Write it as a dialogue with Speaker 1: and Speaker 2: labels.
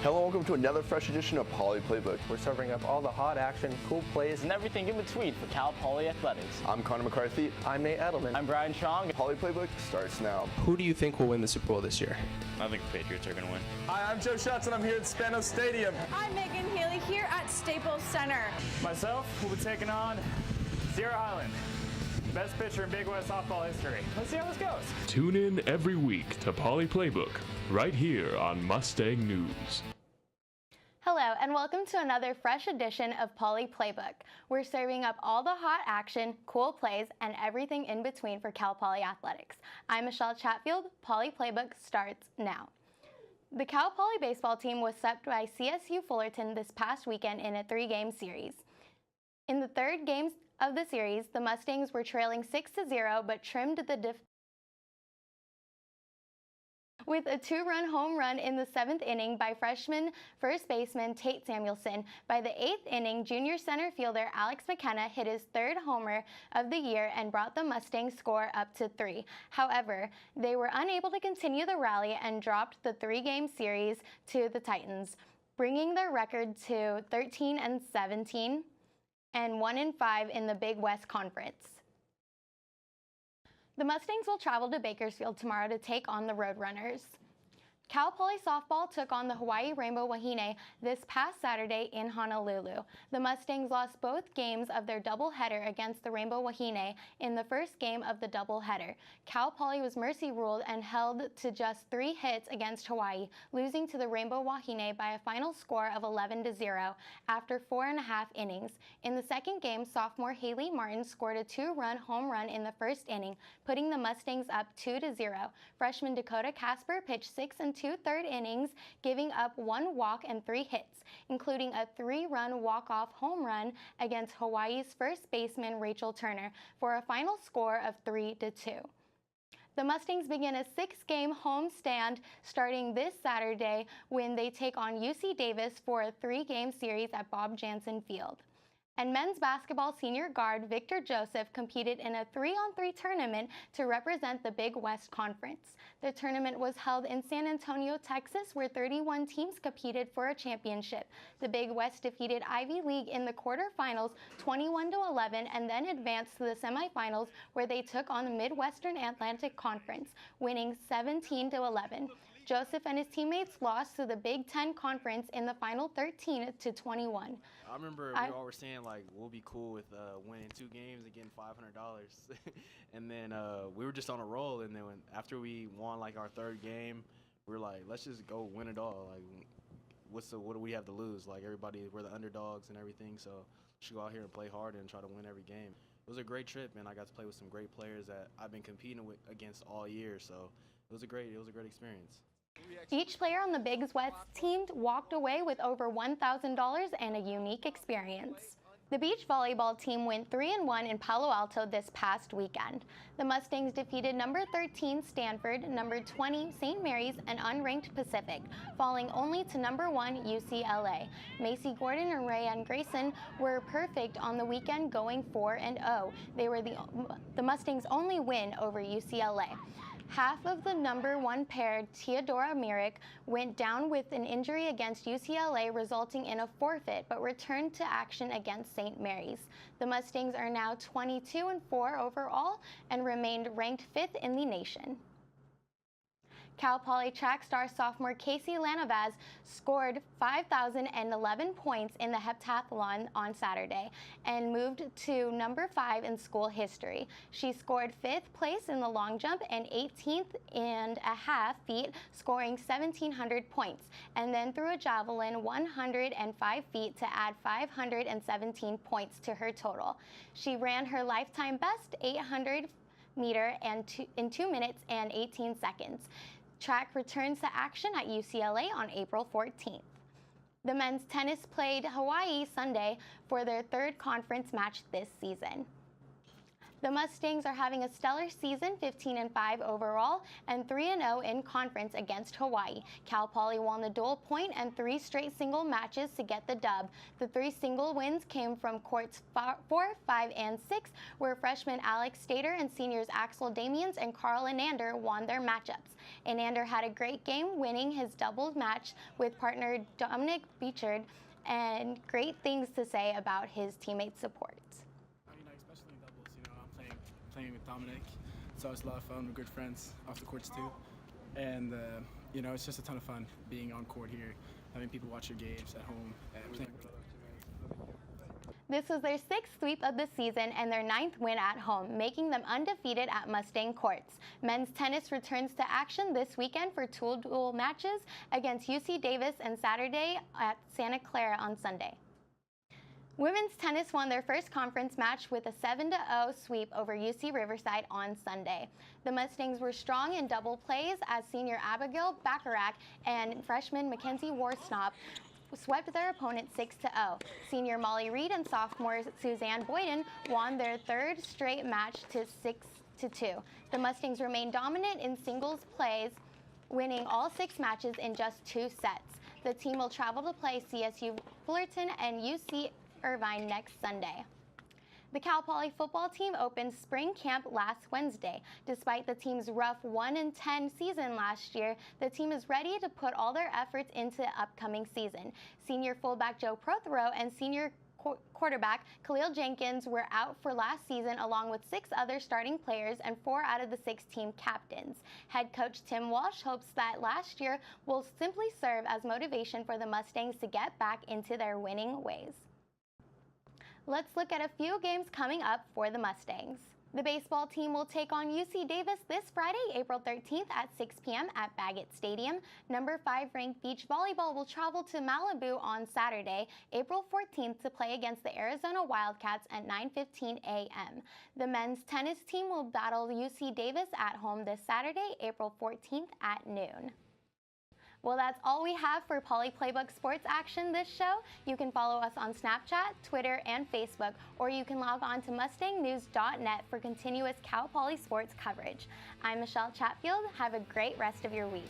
Speaker 1: Hello, welcome to another fresh edition of Poly Playbook.
Speaker 2: We're serving up all the hot action, cool plays,
Speaker 3: and everything in between for Cal Poly Athletics.
Speaker 1: I'm Connor McCarthy.
Speaker 2: I'm Nate Edelman.
Speaker 3: I'm Brian Chong.
Speaker 1: Poly Playbook starts now.
Speaker 2: Who do you think will win the Super Bowl this year?
Speaker 4: I think the Patriots are going to win.
Speaker 5: Hi, I'm Joe Schatz, and I'm here at Spanos Stadium.
Speaker 6: I'm Megan Healy here at Staples Center.
Speaker 7: Myself will be taking on Sierra Highland, best pitcher in Big West softball history. Let's see how this goes.
Speaker 8: Tune in every week to Poly Playbook, right here on Mustang News.
Speaker 9: Hello, and welcome to another fresh edition of Poly Playbook. We're serving up all the hot action, cool plays, and everything in between for Cal Poly Athletics. I'm Michelle Chatfield. Poly Playbook starts now. The Cal Poly baseball team was swept by CSU Fullerton this past weekend in a 3-game series. In the third game of the series, the Mustangs were trailing 6-0, but trimmed the with a 2-run home run in the 7th inning by freshman first baseman Tate Samuelson. By the 8th inning, junior center fielder Alex McKenna hit his 3rd homer of the year and brought the Mustangs score up to 3. However, they were unable to continue the rally and dropped the 3-game series to the Titans, bringing their record to 13-17 and 1-5 in the Big West Conference. The Mustangs will travel to Bakersfield tomorrow to take on the Roadrunners. Cal Poly softball took on the Hawaii Rainbow Wahine this past Saturday in Honolulu. The Mustangs lost both games of their doubleheader against the Rainbow Wahine in the first game of the doubleheader. Cal Poly was mercy ruled and held to just 3 hits against Hawaii, losing to the Rainbow Wahine by a final score of 11-0 after 4.5 innings. In the second game, sophomore Haley Martin scored a 2-run home run in the first inning, putting the Mustangs up 2-0. Freshman Dakota Casper pitched 6 2/3 innings, giving up 1 walk and 3 hits, including a 3-run walk-off home run against Hawaii's first baseman Rachel Turner for a final score of 3-2. The Mustangs begin a 6-game homestand starting this Saturday when they take on UC Davis for a 3-game series at Bob Jansen Field. And men's basketball senior guard Victor Joseph competed in a 3-on-3 tournament to represent the Big West Conference. The tournament was held in San Antonio, Texas, where 31 teams competed for a championship. The Big West defeated Ivy League in the quarterfinals 21-11 and then advanced to the semifinals where they took on the Midwestern Atlantic Conference, winning 17-11. Joseph and his teammates lost to the Big Ten Conference in the final 13-21.
Speaker 10: I remember we all were saying, like, we'll be cool with winning 2 games and getting $500. And then we were just on a roll. And then after we won, like, our 3rd game, we were like, let's just go win it all. Like, what do we have to lose? Like, everybody, we're the underdogs and everything. So we should go out here and play hard and try to win every game. It was a great trip, and I got to play with some great players that I've been competing against all year. So it was a great experience.
Speaker 9: Each player on the Big West team walked away with over $1,000 and a unique experience. The beach volleyball team went 3-1 in Palo Alto this past weekend. The Mustangs defeated number 13 Stanford, number 20 St. Mary's, and unranked Pacific, falling only to number 1 UCLA. Macy Gordon and Rayanne Grayson were perfect on the weekend, going 4-0. They were the Mustangs' only win over UCLA. Half of the number 1 pair, Teodora Mirik, went down with an injury against UCLA, resulting in a forfeit, but returned to action against St. Mary's. The Mustangs are now 22-4 overall and remained ranked 5th in the nation. Cal Poly track star sophomore Casey Lanavaz scored 5,011 points in the heptathlon on Saturday and moved to number 5 in school history. She scored 5th place in the long jump and 18th and a half feet, scoring 1,700 points, and then threw a javelin 105 feet to add 517 points to her total. She ran her lifetime best 800 meter in 2 minutes and 18 seconds. Track returns to action at UCLA on April 14th. The men's tennis played Hawaii Sunday for their 3rd conference match this season. The Mustangs are having a stellar season, 15-5 overall and 3-0 in conference against Hawaii. Cal Poly won the dual point and 3 straight single matches to get the dub. The 3 single wins came from courts 4, 5, and 6, where freshmen Alex Stater and seniors Axel Damians and Carl Inander won their matchups. Inander had a great game, winning his doubles match with partner Dominic Beechard, and great things to say about his teammate support.
Speaker 11: Especially in doubles, I'm playing with Dominic. It's always a lot of fun. We're good friends off the courts too. And, it's just a ton of fun being on court here, having people watch your games at home, and playing with other teammates.
Speaker 9: This was their 6th sweep of the season and their 9th win at home, making them undefeated at Mustang courts. Men's tennis returns to action this weekend for two dual matches against UC Davis and Saturday at Santa Clara on Sunday. Women's tennis won their first conference match with a 7-0 sweep over UC Riverside on Sunday. The Mustangs were strong in double plays as senior Abigail Bacharach and freshman Mackenzie Warsnop swept their opponent 6-0. Senior Molly Reed and sophomore Suzanne Boyden won their 3rd straight match to 6-2. The Mustangs remained dominant in singles plays, winning all 6 matches in just 2 sets. The team will travel to play CSU Fullerton and UC Irvine next Sunday. The Cal Poly football team opened spring camp last Wednesday. Despite the team's rough 1-10 season last year, the team is ready to put all their efforts into the upcoming season. Senior fullback Joe Prothero and senior quarterback Khalil Jenkins were out for last season along with 6 other starting players and 4 out of the 6 team captains. Head coach Tim Walsh hopes that last year will simply serve as motivation for the Mustangs to get back into their winning ways. Let's look at a few games coming up for the Mustangs. The baseball team will take on UC Davis this Friday, April 13th at 6 p.m. at Baggett Stadium. Number 5 ranked beach volleyball will travel to Malibu on Saturday, April 14th to play against the Arizona Wildcats at 9:15 a.m. The men's tennis team will battle UC Davis at home this Saturday, April 14th at noon. Well, that's all we have for Poly Playbook sports action this show. You can follow us on Snapchat, Twitter, and Facebook, or you can log on to mustangnews.net for continuous Cal Poly sports coverage. I'm Michelle Chatfield. Have a great rest of your week.